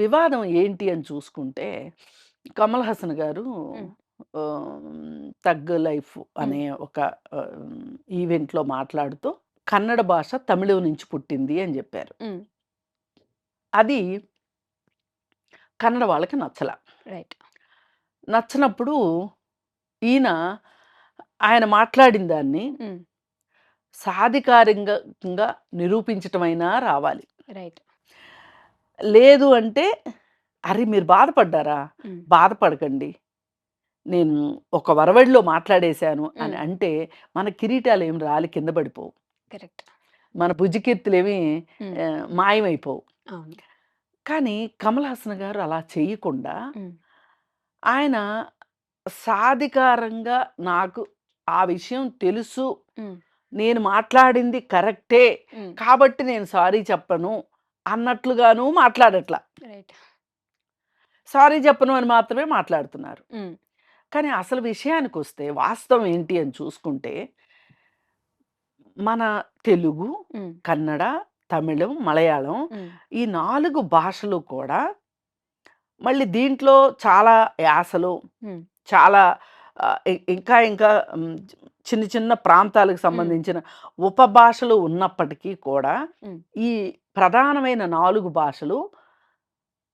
వివాదం ఏంటి అని చూసుకుంటే, కమల్ హాసన్ గారు హ్మ్. 'తగ్ లైఫ్' హ్మ్. అనే ఒక ఈవెంట్‌లో మాట్లాడుతూ కన్నడ భాష తమిళం నుంచి పుట్టింది అని జెప్పారు. హ్మ్. అది కన్నడ వాళ్ళకి నచ్చల. రైట్. నచ్చనప్పుడు ఈయన ఆయన మాట్లాడిన దాన్ని హ్మ్. సాధికారింగంగా నిరూపించటమైనా రావాలి. రైట్. లేదు అంటే, అరె! మీరు బాధపడ్డారా? హ్మ్. బాధపడకండి. నేను ఒక వరవడిలో మాట్లాడేశాను అని హ్మ్. అంటే, మన కిరీటాలేమి రాలి కింద పడిపోవు. కరెక్ట్. మన భుజకీర్తులేమి హ్మ్. మాయమైపోవు. అవును. కానీ కమల్ హాసన్ గారు అలా చేయకుండా, హ్మ్. ఆయన సాధికారంగా నాకు ఆ విషయం తెలుసు. హ్మ్. నేను మాట్లాడింది కరెక్టే. హ్మ్. కాబట్టి నేను సారీ చెప్పను అన్నట్లుగాను మాట్లాడట్ల. రైట్. సారీ చెప్పను అని మాత్రమే మాట్లాడుతున్నారు. హ్మ్. కానీ అసలు విషయానికొస్తే వాస్తవం ఏంటి అని చూసుకుంటే, మన తెలుగు, హ్మ్. కన్నడ, తమిళం, మలయాళం హ్మ్. ఈ 4 భాషలు కూడా మళ్ళీ దీంట్లో చాలా యాసలు, హ్మ్. చాలా ఇంకా చిన్న చిన్న ప్రాంతాలకు హ్మ్. సంబంధించిన ఉపభాషలు ఉన్నప్పటికీ కూడా, హ్మ్. ఈ ప్రధానమైన 4 భాషలు